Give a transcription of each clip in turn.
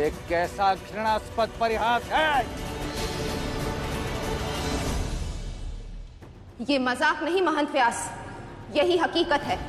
ये कैसा घृणास्पद परिहास है? ये मजाक नहीं महंत व्यास, यही हकीकत है।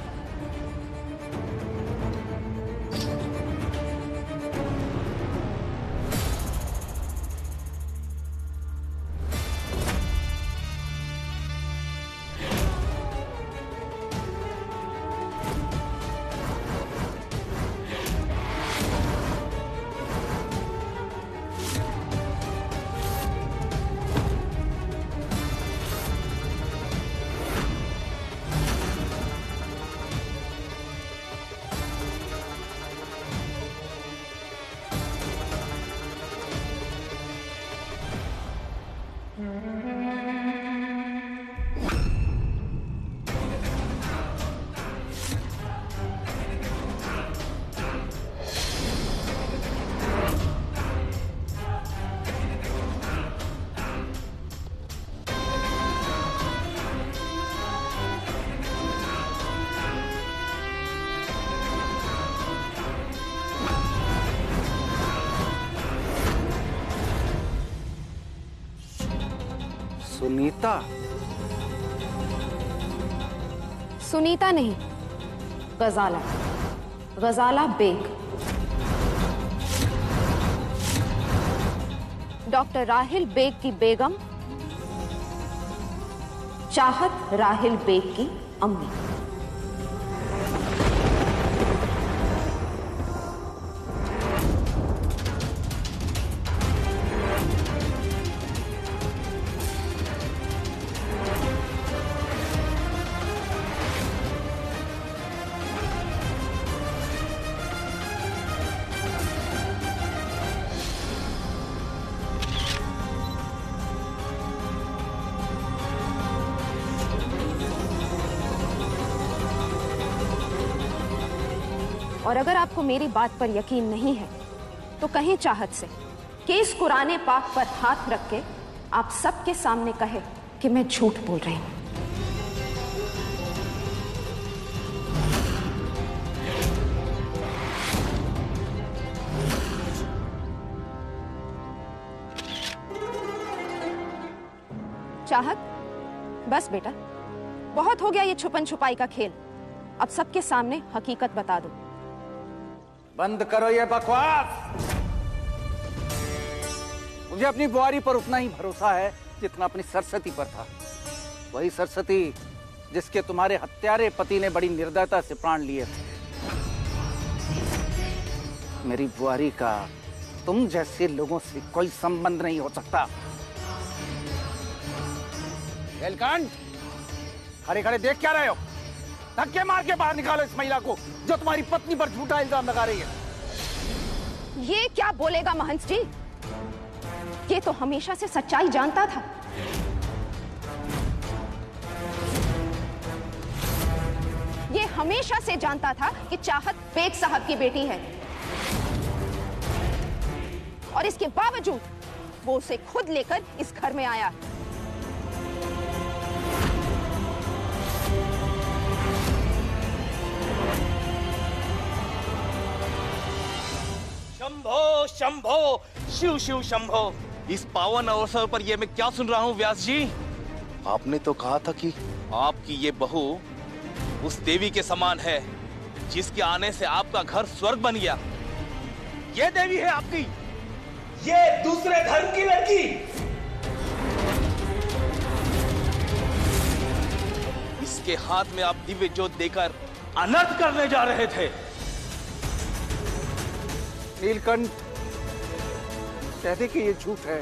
सुनीता? सुनीता नहीं, गजाला, गजाला बेग। डॉक्टर राहिल बेग की बेगम, चाहत राहिल बेग की अम्मी। और अगर आपको मेरी बात पर यकीन नहीं है तो कहीं चाहत से कि इस कुराने पाक पर हाथ रख के आप सबके सामने कहे कि मैं झूठ बोल रही हूं। चाहत, बस बेटा, बहुत हो गया ये छुपन छुपाई का खेल। अब सबके सामने हकीकत बता दो। बंद करो ये बकवास। मुझे अपनी बुआरी पर उतना ही भरोसा है जितना अपनी सरस्वती पर था। वही सरस्वती जिसके तुम्हारे हत्यारे पति ने बड़ी निर्दयता से प्राण लिए थे। मेरी बुआरी का तुम जैसे लोगों से कोई संबंध नहीं हो सकता। नीलकंठ, खड़े खड़े देख क्या रहे हो? धक्के मार के बाहर निकालो इस महिला को जो तुम्हारी पत्नी पर झूठा इल्जाम लगा रही है। ये क्या बोलेगा महंत जी? ये तो हमेशा से सच्चाई जानता था। ये हमेशा से जानता था कि चाहत बेग साहब की बेटी है, और इसके बावजूद वो उसे खुद लेकर इस घर में आया। शंभो शंभो, शिव शिव शंभो। इस पावन अवसर पर ये मैं क्या सुन रहा हूँ व्यास जी? आपने तो कहा था कि आपकी ये बहू उस देवी के समान है जिसके आने से आपका घर स्वर्ग बन गया। ये देवी है आपकी, ये दूसरे धर्म की लड़की। इसके हाथ में आप दिव्य ज्योत देकर अनर्थ करने जा रहे थे। नीलकंठ, कह दे कि ये झूठ है।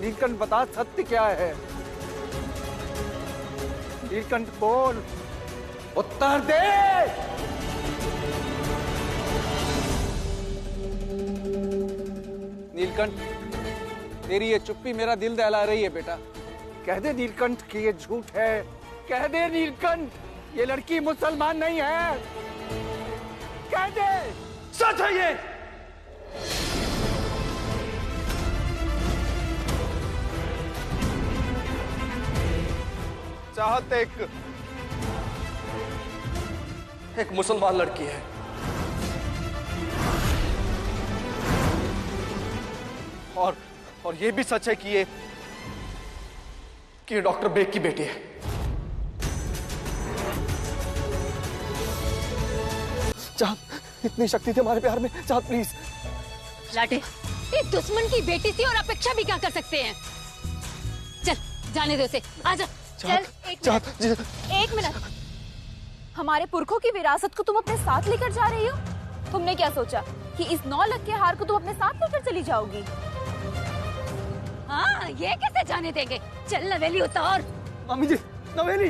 नीलकंठ, बता सत्य क्या है? नीलकंठ बोल, उत्तर दे। नीलकंठ, तेरी ये चुप्पी मेरा दिल दहला रही है बेटा। कह दे नीलकंठ कि ये झूठ है। कह दे नीलकंठ, ये लड़की मुसलमान नहीं है। कह दे। सच है ये। चाहत एक मुसलमान लड़की है। और ये भी सच है कि ये डॉक्टर बेग की बेटी है। चाहत, इतनी शक्ति थी हमारे प्यार में। चाहत प्लीज। लाटे, एक दुश्मन की बेटी थी और अपेक्षा भी क्या कर सकते हैं। चल जाने दो उसे, आजा। चल एक मिनट। हमारे पुरखों की विरासत को तुम अपने साथ लेकर जा रही हो? तुमने क्या सोचा कि इस 9 लाख के हार को तुम अपने साथ लेकर चली जाओगी? हाँ, ये कैसे जाने देंगे। चल नवेली उतार। मम्मी जी, नवेली।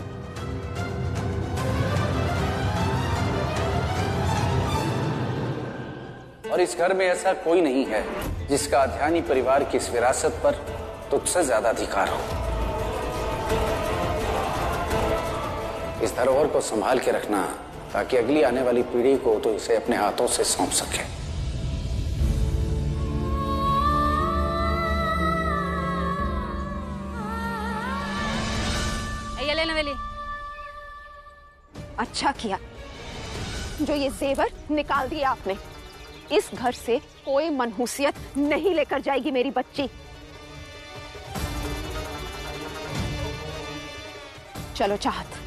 और इस घर में ऐसा कोई नहीं है जिसका अध्यानी परिवार की इस विरासत पर तुझसे ज्यादा अधिकार हो। इस धरोहर को संभाल के रखना ताकि अगली आने वाली पीढ़ी को तो इसे अपने हाथों से सौंप सके। ये ले नवेली। अच्छा किया जो ये जेवर निकाल दिया आपने। इस घर से कोई मनहूसियत नहीं लेकर जाएगी मेरी बच्ची। चलो चाहत।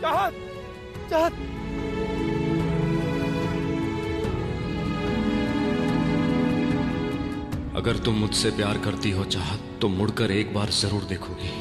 चाहत, चाहत। अगर तुम मुझसे प्यार करती हो चाहत तो मुड़कर एक बार जरूर देखोगी।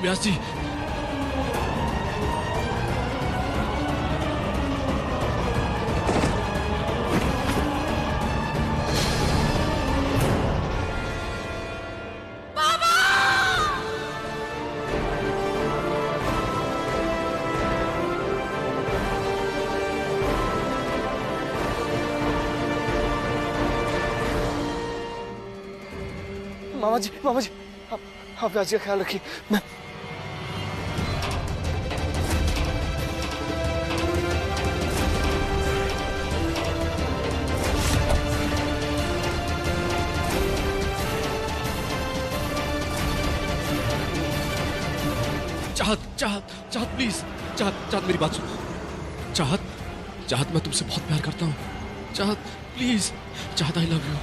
व्यास जी, मामा जी, आप व्यास जी का ख्याल रखिए। मैं चाहत प्लीज। चाहत मेरी बात सुनो। चाहत मैं तुमसे बहुत प्यार करता हूँ। चाहत प्लीज। चाहत I love you.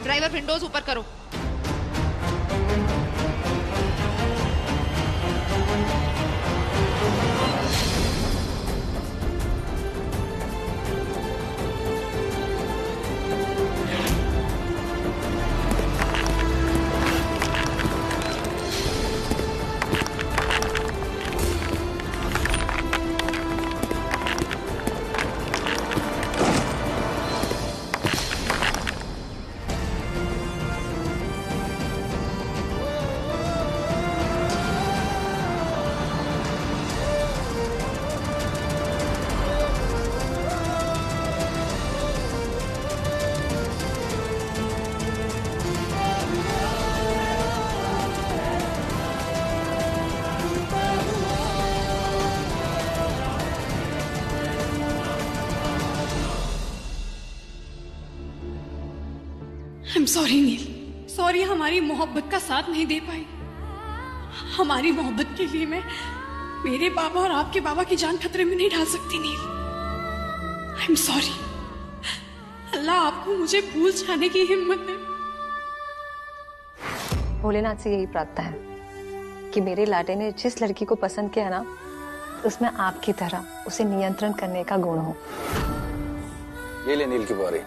Driver Windows ऊपर करो। I'm sorry नील, सॉरी हमारी मोहब्बत का साथ नहीं दे पाई। हमारी मोहब्बत के लिए मैं मेरे बाबा और आपके बाबा की जान खतरे में नहीं डाल सकती नील। I'm sorry। अल्लाह आपको मुझे भूल जाने की हिम्मत दे। भोलेनाथ से यही प्रार्थना है कि मेरे लाटे ने जिस लड़की को पसंद किया ना, उसमें आपकी तरह उसे नियंत्रण करने का गुण हो। ये ले नील की बोरी।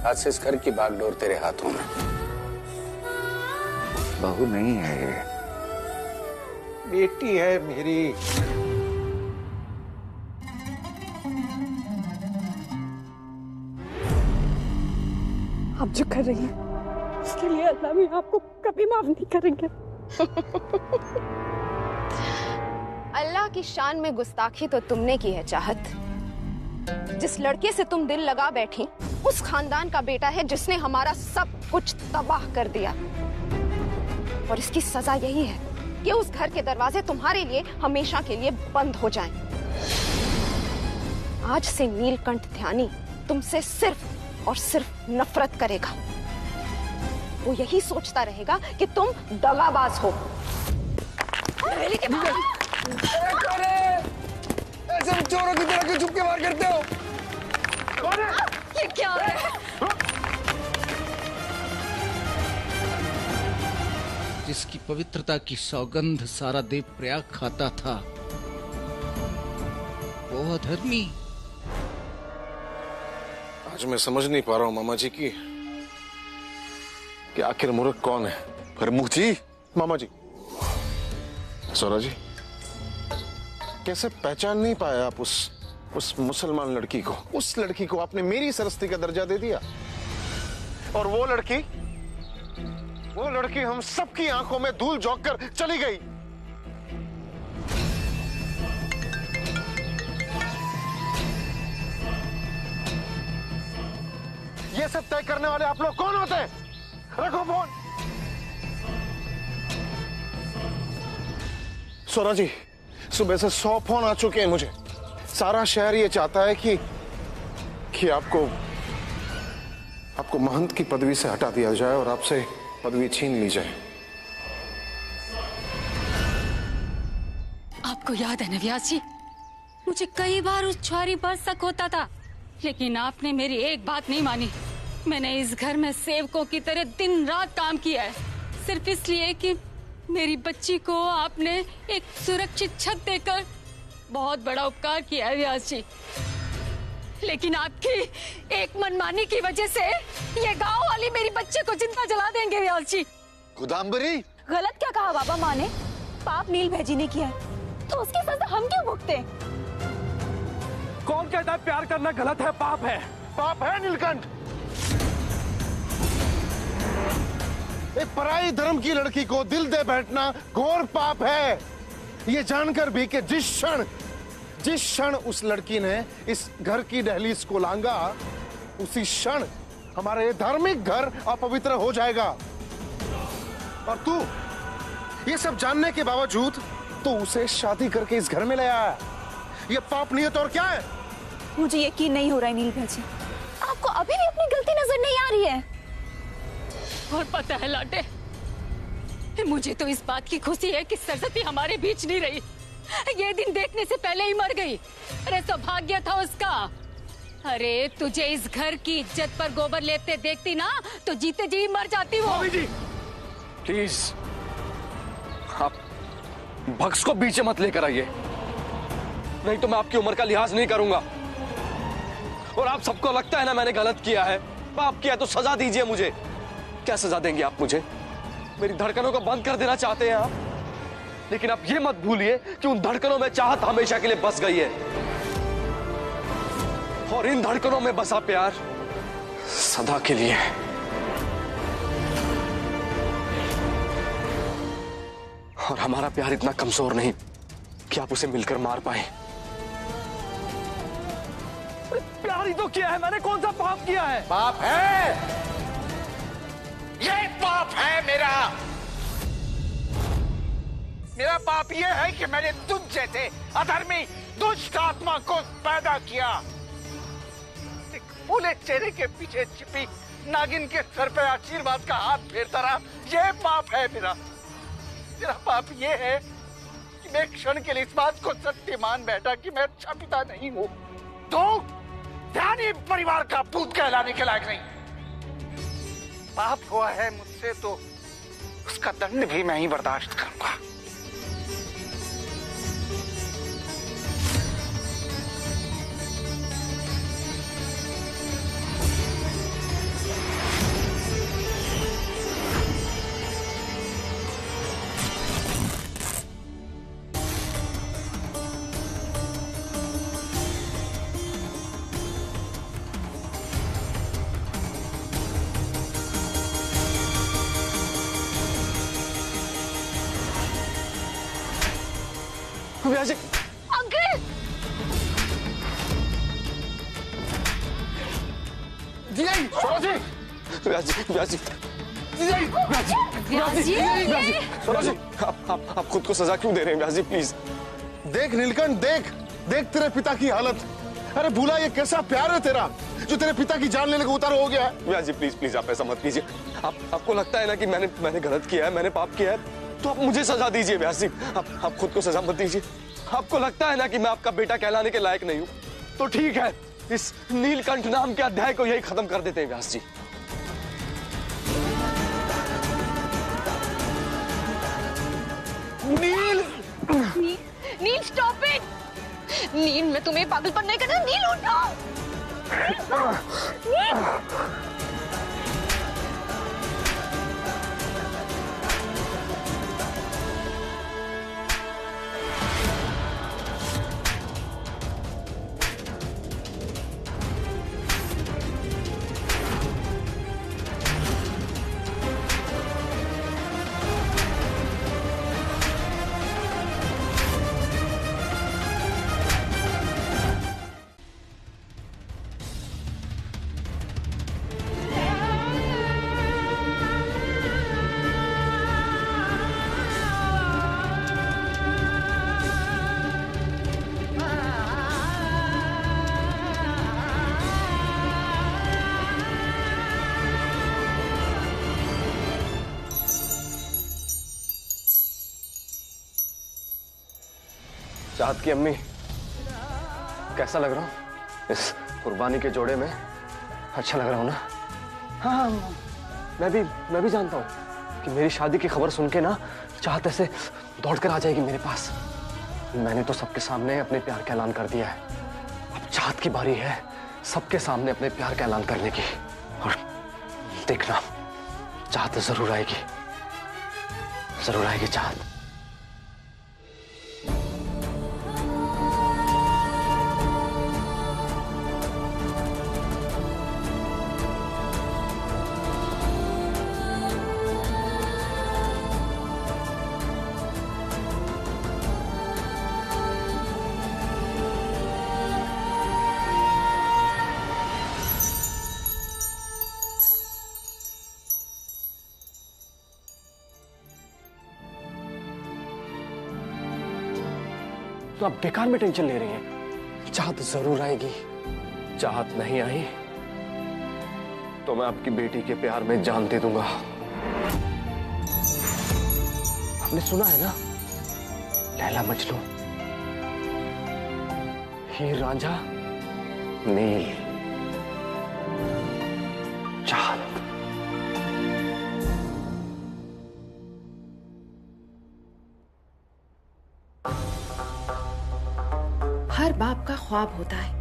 आज से इस घर की बागडोर तेरे हाथों में। बहू नहीं है ये, बेटी है मेरी। आप जो कर रही हैं उसके लिए अल्लाह भी आपको कभी माफ नहीं करेंगे। अल्लाह की शान में गुस्ताखी तो तुमने की है चाहत। जिस लड़के से तुम दिल लगा बैठी उस खानदान का बेटा है जिसने हमारा सब कुछ तबाह कर दिया, और इसकी सजा यही है कि उस घर के दरवाजे तुम्हारे लिए हमेशा के लिए बंद हो जाएं। आज से नीलकंठ ध्यानी तुमसे सिर्फ और सिर्फ नफरत करेगा। वो यही सोचता रहेगा कि तुम दगाबाज हो। ऐसे चोरों की तरह क्यों चुपके वार करते हो? कौन है? ये क्या है? जिसकी पवित्रता की सौगंध सारा देव प्रयाग खाता था, वो अधर्मी। आज मैं समझ नहीं पा रहा हूँ मामा जी की कि आखिर मूर्ख कौन है। प्रमुख जी, मामा जी, सौरा जी, कैसे पहचान नहीं पाए आप उस मुसलमान लड़की को? उस लड़की को आपने मेरी सरस्ती का दर्जा दे दिया, और वो लड़की हम सबकी आंखों में धूल झोंक कर चली गई। ये सब तय करने वाले आप लोग कौन होते हैं? रखो फोन। सोना जी, सुबह से 100 फोन आ चुके हैं मुझे। सारा शहर ये चाहता है कि आपको महंत की पदवी से हटा दिया जाए और आपसे पदवी छीन ली जाए। आपको याद है ना व्यास जी, मुझे कई बार उस छुआरी पर शक होता था, लेकिन आपने मेरी एक बात नहीं मानी। मैंने इस घर में सेवकों की तरह दिन रात काम किया है, सिर्फ इसलिए कि मेरी बच्ची को आपने एक सुरक्षित छत देकर बहुत बड़ा उपकार किया है व्यास जी। लेकिन आपकी एक मनमानी की वजह से ये गांव वाली मेरी बच्ची को जिंदा जला देंगे व्यास जी। गुदाम्बरी, गलत क्या कहा बाबा माँ ने? पाप नील भैजी ने किया है तो उसकी सजा हम क्यों भुगते? कौन कहता है प्यार करना गलत है, पाप है? पाप है नीलकंठ। एक पराई धर्म की लड़की को दिल दे बैठना घोर पाप है। ये जानकर भी कि जिस क्षण उस लड़की ने इस घर की दहलीज को लांगा, उसी क्षण हमारा ये धार्मिक घर अपवित्र हो जाएगा। और तू ये सब जानने के बावजूद तो उसे शादी करके इस घर में ले आया। ये पाप नियत और क्या है? मुझे यकीन नहीं हो रहा है नील भैजी, आपको अभी भी अपनी गलती नजर नहीं आ रही है। और पता है लाटे, मुझे तो इस बात की खुशी है कि सरस्वती हमारे बीच नहीं रही। ये दिन देखने से पहले ही मर गई। अरे सौभाग्य था उसका। अरे तुझे इस घर की इज्जत पर गोबर लेते देखती ना तो जीते जी मर जाती वो। जी प्लीज, आप भक्स को बीच मत लेकर आइए, नहीं तो मैं आपकी उम्र का लिहाज नहीं करूंगा। और आप सबको लगता है ना मैंने गलत किया है, पाप किया है, तो सजा दीजिए मुझे। क्या सजा देंगे आप मुझे? मेरी धड़कनों को बंद कर देना चाहते हैं आप, लेकिन आप ये मत भूलिए कि उन धड़कनों में चाहत हमेशा के लिए बस गई है, और इन धड़कनों में बसा प्यार सदा के लिए है। और हमारा प्यार इतना कमजोर नहीं कि आप उसे मिलकर मार पाए। प्यार ही तो किया है मैंने, कौन सा पाप किया है? पाप है, ये पाप है मेरा। मेरा पाप ये है कि मैंने तुझ जैसे अधर्मी दुष्ट आत्मा को पैदा किया। एक फूले चेहरे के पीछे छिपी नागिन के सर पे आशीर्वाद का हाथ फेरता रहा। ये पाप है मेरा। मेरा पाप ये है कि मैं क्षण के लिए इस बात को सत्य मान बैठा कि मैं अच्छा पिता नहीं हूँ, तो ध्यानी परिवार का पूत कहलाने के लायक नहीं। पाप हुआ है मुझसे तो उसका दंड भी मैं ही बर्दाश्त करूंगा। व्यास जी, अंकल! व्यास जी, आप खुद को सजा क्यों दे रहे हैं व्यास जी? प्लीज देख नीलकंठ, देख देख तेरे पिता की हालत। अरे भूला, ये कैसा प्यार है तेरा जो तेरे पिता की जान लेने को उतार हो गया है। व्यास जी प्लीज प्लीज आप ऐसा मत कीजिए। आपको लगता है ना कि मैंने गलत किया है, मैंने पाप किया है, तो आप मुझे सजा दीजिए व्यास जी। आप खुद को सजा मत दीजिए। आपको लगता है ना कि मैं आपका बेटा कहलाने के लायक नहीं हूँ, तो ठीक है, इस नीलकंठ नाम के अध्याय को यही खत्म कर देते हैं व्यास जी। नील! नील स्टॉप इट! नील, मैं तुम्हें पागलपन नहीं करता। नील उठो! नील! चाहत की अम्मी, कैसा लग रहा हूँ इस कुर्बानी के जोड़े में? अच्छा लग रहा हूँ ना? हाँ, मैं भी जानता हूँ कि मेरी शादी की खबर सुन के ना चाहत ऐसे दौड़कर आ जाएगी मेरे पास। मैंने तो सबके सामने अपने प्यार का ऐलान कर दिया है। अब चाहत की बारी है सबके सामने अपने प्यार का ऐलान करने की। और देखना, चाहत जरूर आएगी, जरूर आएगी चाहत। तो आप बेकार में टेंशन ले रही हैं। चाहत जरूर आएगी। चाहत नहीं आई तो मैं आपकी बेटी के प्यार में जान दे दूंगा। आपने सुना है ना, लैला मजनू, हीर रांझा, नील, चाहत। हर बाप का ख्वाब होता है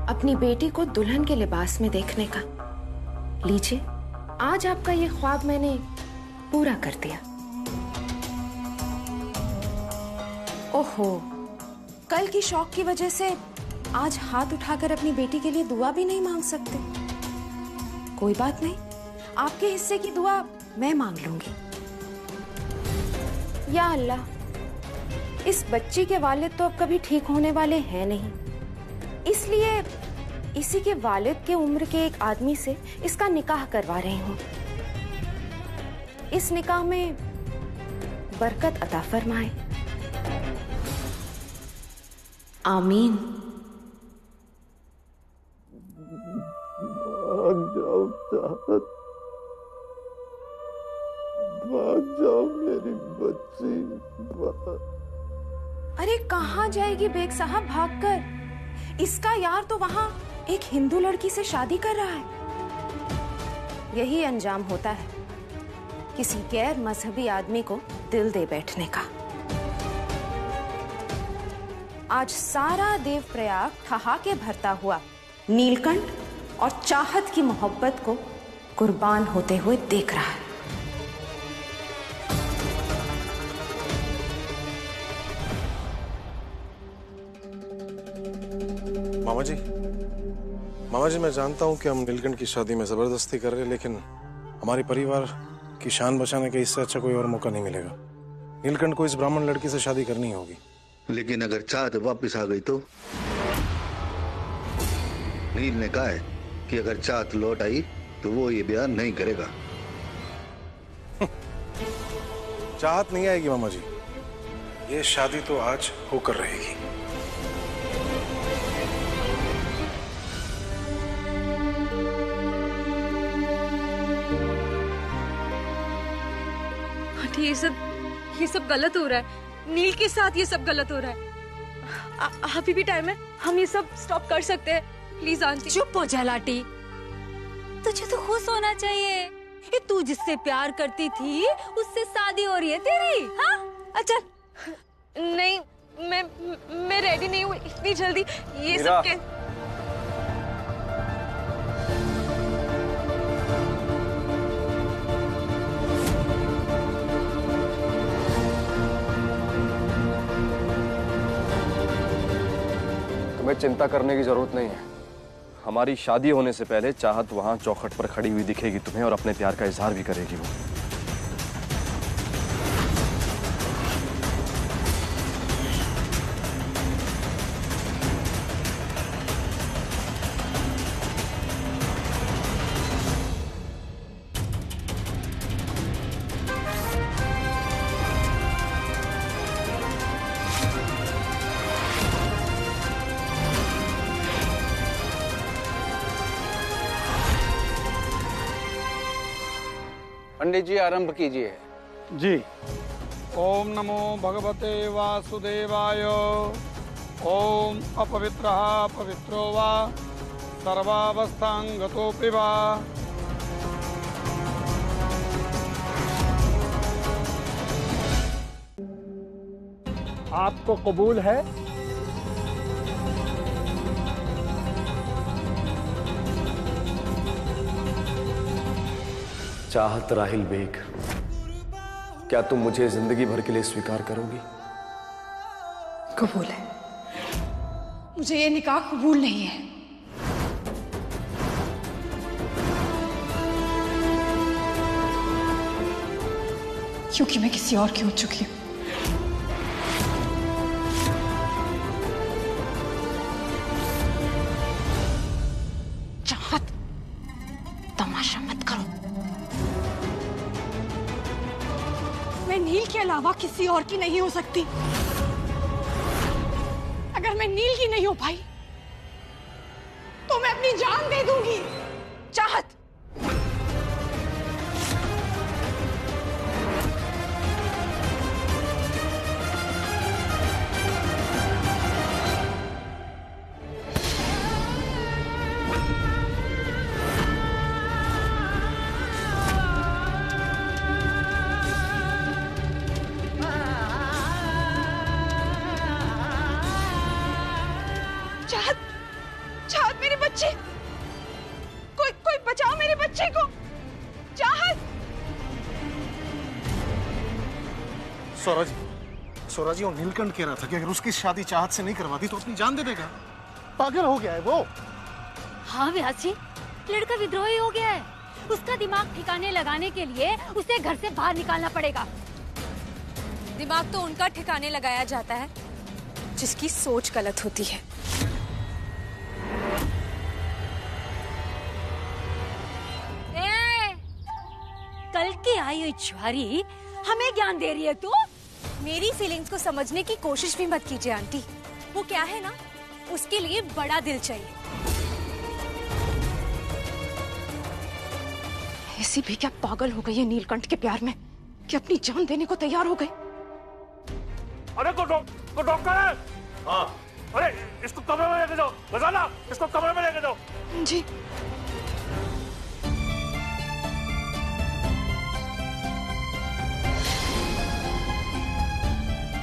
अपनी बेटी को दुल्हन के लिबास में देखने का। लीजिए, आज आपका ये ख्वाब मैंने पूरा कर दिया। ओहो, कल की शौक की वजह से आज हाथ उठाकर अपनी बेटी के लिए दुआ भी नहीं मांग सकते। कोई बात नहीं, आपके हिस्से की दुआ मैं मांग लूंगी। या अल्लाह, इस बच्ची के वालिद तो अब कभी ठीक होने वाले हैं नहीं, इसलिए इसी के वालिद के उम्र के एक आदमी से इसका निकाह करवा रही हूँ। इस निकाह में बरकत अता फरमाए। आमीन। भाग जाओ चाहत, भाग जाओ मेरी बच्ची। अरे कहाँ जाएगी बेग साहब भागकर? इसका यार तो वहाँ एक हिंदू लड़की से शादी कर रहा है। यही अंजाम होता है किसी गैर मजहबी आदमी को दिल दे बैठने का। आज सारा देवप्रयाग ठहाके भरता हुआ नीलकंठ और चाहत की मोहब्बत को कुर्बान होते हुए देख रहा है। मामा जी, मैं जानता हूँ कि हम नीलकंठ की शादी में जबरदस्ती कर रहे हैं, लेकिन हमारे परिवार की शान बचाने का इससे अच्छा कोई और मौका नहीं मिलेगा। नीलकंठ को इस ब्राह्मण लड़की से शादी करनी होगी। लेकिन अगर चाहत वापस आ गई तो? नील ने कहा है कि अगर चाहत लौट आई तो वो ये बयान नहीं करेगा। चाहत नहीं आएगी मामा जी, ये शादी तो आज होकर रहेगी। आंटी ये सब गलत हो रहा है। नील के साथ ये सब गलत हो रहा है। अभी भी टाइम है, हम ये सब स्टॉप कर सकते हैं। Please aunty. चुप हो जा लाटी, तुझे तो खुश होना चाहिए। ये तू जिससे प्यार करती थी उससे शादी हो रही है तेरी। हाँ अच्छा नहीं, मैं रेडी नहीं हूँ इतनी जल्दी ये सब के। तुम्हें चिंता करने की जरूरत नहीं है। हमारी शादी होने से पहले चाहत वहां चौखट पर खड़ी हुई दिखेगी तुम्हें और अपने प्यार का इजहार भी करेगी वो। पंडित जी आरंभ कीजिए। जी। ओम नमो भगवते वासुदेवाय। ओम अपवित्रः पवित्रो वा सर्वावस्थां गतोऽपि वा। आपको कबूल है? चाहत राहिल बेग, क्या तुम मुझे जिंदगी भर के लिए स्वीकार करोगी? कबूल है। मुझे ये निकाह कबूल नहीं है। क्योंकि मैं किसी और की हो चुकी हूं। चाहत, तमाशा मत करो। मैं नील के अलावा किसी और की नहीं हो सकती। अगर मैं नील की नहीं हो पाई तो मैं अपनी जान दे दूंगी। चाहत, चाहत मेरे बच्चे, कोई बचाओ मेरे बच्चे को। चाहत। सौरा जी, वो नीलकंठ कह रहा था कि अगर उसकी शादी चाहत से नहीं करवाती तो अपनी जान दे देगा। पागल हो गया है वो। हाँ व्यास जी, लड़का विद्रोही हो गया है। उसका दिमाग ठिकाने लगाने के लिए उसे घर से बाहर निकालना पड़ेगा। दिमाग तो उनका ठिकाने लगाया जाता है जिसकी सोच गलत होती है। कल की आई हुई छुआरी हमें ज्ञान दे रही है तू। मेरी फीलिंग्स को समझने की कोशिश भी मत कीजिए आंटी। वो क्या है ना, उसके लिए बड़ा दिल चाहिए। ऐसी भी क्या पागल हो गई है नीलकंठ के प्यार में कि अपनी जान देने को तैयार हो गई। अरे को डॉक्टर है। हाँ। अरे इसको कमरे में लेके जाओ। बजाना, इसको कमरे में लेके जाओ। जी।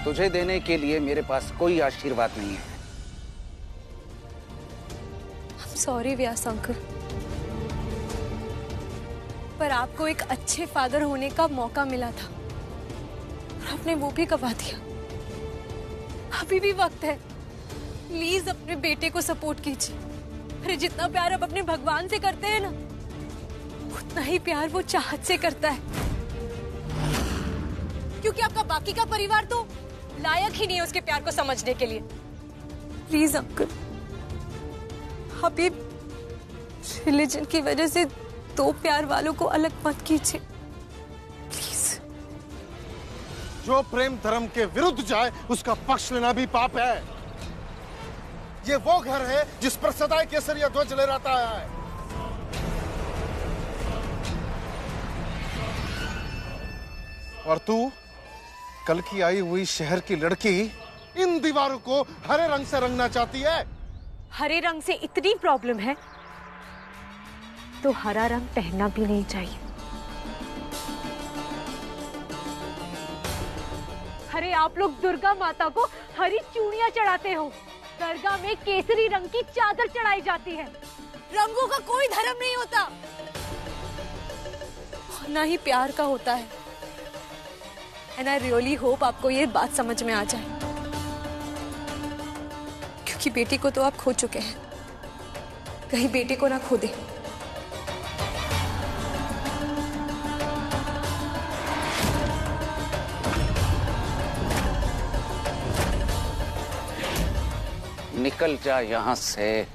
तुझे देने के लिए मेरे पास कोई आशीर्वाद नहीं है। सॉरी व्यास अंकल, पर आपको एक अच्छे फादर होने का मौका मिला था और आपने वो भी गवा दिया। अभी भी वक्त है, प्लीज अपने बेटे को सपोर्ट कीजिए। अरे जितना प्यार आप अपने भगवान से करते हैं ना, उतना ही प्यार वो चाहत से करता है। क्योंकि आपका बाकी का परिवार तो लायक ही नहीं है उसके प्यार को समझने के लिए। प्लीज अंकल, आप ये रिलीजन की वजह से दो प्यार वालों को अलग मत कीजिए प्लीज। जो प्रेम धर्म के विरुद्ध जाए उसका पक्ष लेना भी पाप है। ये वो घर है जिस पर सदाई केसरिया ध्वज लहराता है। और तू कल की आई हुई शहर की लड़की इन दीवारों को हरे रंग से रंगना चाहती है। हरे रंग से इतनी प्रॉब्लम है तो हरा रंग पहनना भी नहीं चाहिए। अरे आप लोग दुर्गा माता को हरी चूड़ियां चढ़ाते हो, दरगाह में केसरी रंग की चादर चढ़ाई जाती है। रंगों का कोई धर्म नहीं होता, और ना ही प्यार का होता है। एंड आई रियली होप आपको ये बात समझ में आ जाए, क्योंकि बेटी को तो आप खो चुके हैं, कहीं बेटे को ना खो दे। निकल जा यहां से।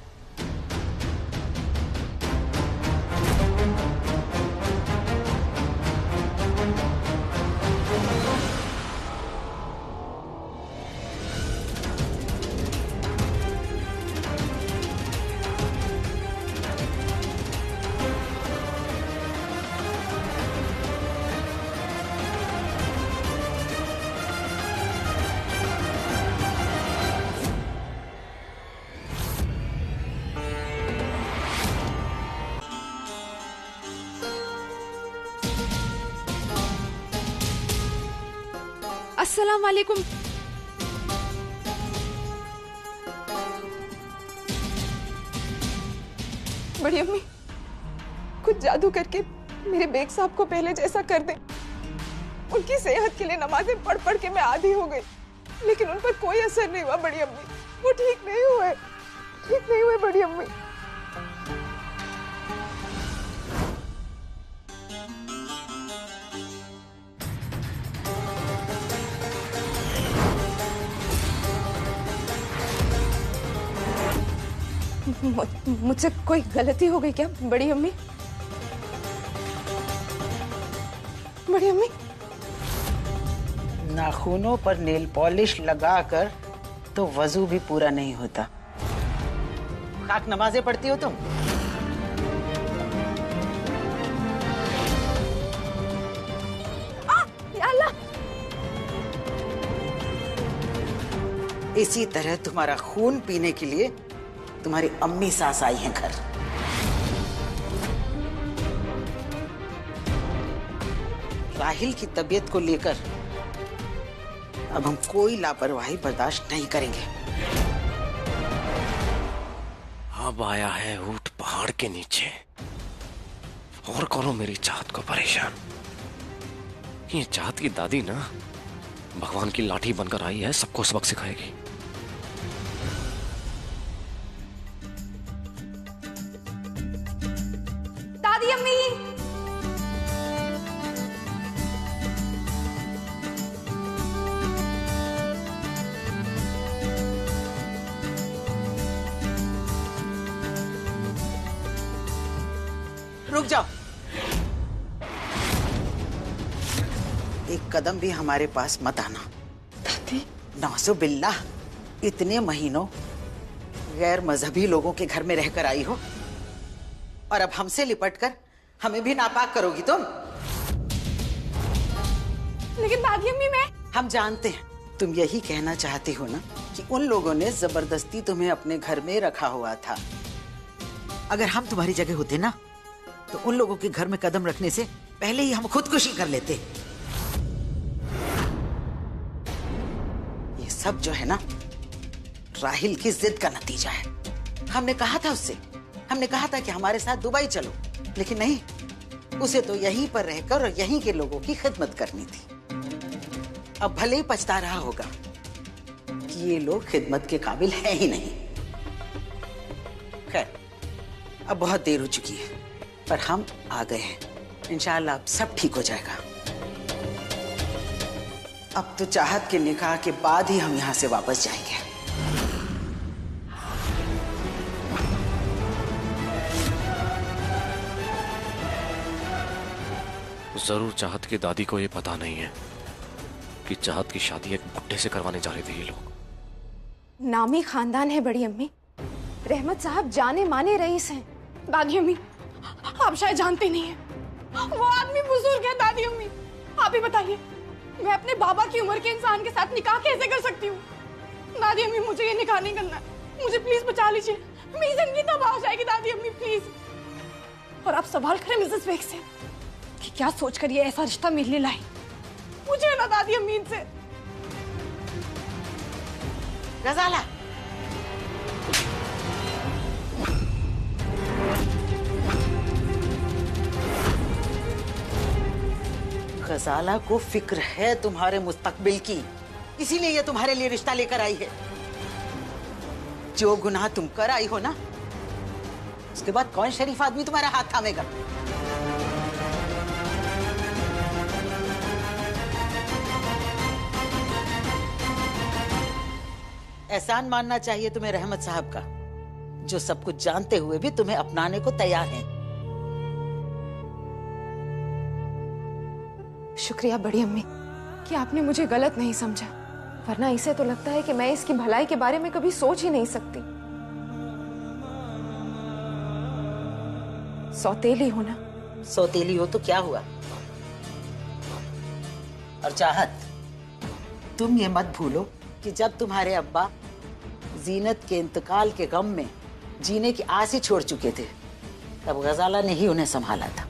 अस्सलाम वालेकुम। बड़ी अम्मी, कुछ जादू करके मेरे बेग साहब को पहले जैसा कर दे। उनकी सेहत के लिए नमाजें पढ़ पढ़ के मैं आदी हो गई, लेकिन उन पर कोई असर नहीं हुआ बड़ी अम्मी। वो ठीक नहीं हुए बड़ी अम्मी। मुझसे कोई गलती हो गई क्या बड़ी अम्मी? बड़ी अम्मी, नाखूनों पर नेल पॉलिश लगाकर तो वजू भी पूरा नहीं होता। खाक नमाजें पढ़ती हो तुम? या अल्लाह! इसी तरह तुम्हारा खून पीने के लिए तुम्हारी अम्मी सास आई हैं घर। राहिल की तबीयत को लेकर अब हम कोई लापरवाही बर्दाश्त नहीं करेंगे। अब आया है ऊंट पहाड़ के नीचे, और करो मेरी चाहत को परेशान। ये चाहत की दादी ना भगवान की लाठी बनकर आई है, सबको सबक सिखाएगी। दादी अम्मी, रुक जाओ। एक कदम भी हमारे पास मत आना। दादी, नाज़ुबिल्लाह, इतने महीनों गैर मजहबी लोगों के घर में रहकर आई हो, और अब हमसे लिपटकर हमें भी नापाक करोगी तुम? लेकिन दादी अम्मी, मैं... हम जानते हैं तुम यही कहना चाहती हो ना कि उन लोगों ने जबरदस्ती तुम्हें अपने घर में रखा हुआ था। अगर हम तुम्हारी जगह होते ना तो उन लोगों के घर में कदम रखने से पहले ही हम खुदकुशी कर लेते। ये सब जो है ना राहिल की जिद का नतीजा है। हमने कहा था उससे, हमने कहा था कि हमारे साथ दुबई चलो, लेकिन नहीं, उसे तो यहीं पर रहकर और यहीं के लोगों की खिदमत करनी थी। अब भले ही पछता रहा होगा कि ये लोग खिदमत के काबिल हैं ही नहीं। खैर, अब बहुत देर हो चुकी है, पर हम आ गए हैं। इंशाअल्लाह अब सब ठीक हो जाएगा। अब तो चाहत के निकाह के बाद ही हम यहाँ से वापस जाएंगे। जरूर चाहत की दादी को ये पता नहीं है कि चाहत की शादी एक बुड्ढे से करवाने जा रहे थे ये लोग। नामी खानदान है बड़ी अम्मी। रहमत साहब जाने माने रईस हैं। दादी अम्मी, आप शायद जानते नहीं हैं, वो आदमी बुजुर्ग है। दादी अम्मी, आप ही बताइए, मैं अपने बाबा की उम्र के इंसान के साथ निकाह कैसे कर सकती हूँ? दादी अम्मी, मुझे ये निकाह नहीं करना, मुझे प्लीज बचा लीजिए, मेरी जिंदगी तबाह हो जाएगी। दादी अम्मी प्लीज। और आप सवाल करें मिसेस बेग से कि क्या सोचकर ये ऐसा रिश्ता मेरे लिए लाई, मुझे ना दादी अम्मी से। गजाला, गजाला को फिक्र है तुम्हारे मुस्तकबिल की, इसीलिए ये तुम्हारे लिए रिश्ता लेकर आई है। जो गुनाह तुम कर आई हो ना, उसके बाद कौन शरीफ आदमी तुम्हारा हाथ थामेगा? एहसान मानना चाहिए तुम्हें रहमत साहब का, जो सब कुछ जानते हुए भी तुम्हें अपनाने को तैयार हैं। शुक्रिया बड़ी अम्मी कि आपने मुझे गलत नहीं समझा, वरना इसे तो लगता है कि मैं इसकी भलाई के बारे में कभी सोच ही नहीं सकती। सौतेली हो ना? सौतेली हो तो क्या हुआ? और चाहत, तुम ये मत भूलो कि जब तुम्हारे अब्बा जीनत के इंतकाल के गम में जीने की आस ही छोड़ चुके थे, तब गजाला ने ही उन्हें संभाला था।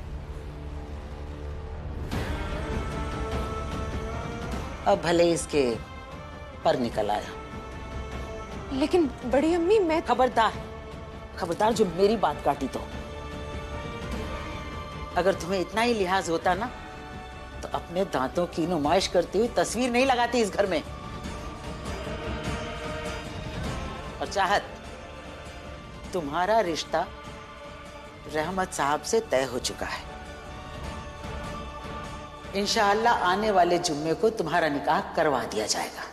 अब भले इसके पर निकल आया, लेकिन बड़ी अम्मी मैं खबरदार, खबरदार जो मेरी बात काटी तो। अगर तुम्हें इतना ही लिहाज होता ना, तो अपने दांतों की नुमाइश करती हुई तस्वीर नहीं लगाती इस घर में। और चाहत, तुम्हारा रिश्ता रहमत साहब से तय हो चुका है। इंशाअल्लाह आने वाले जुम्मे को तुम्हारा निकाह करवा दिया जाएगा।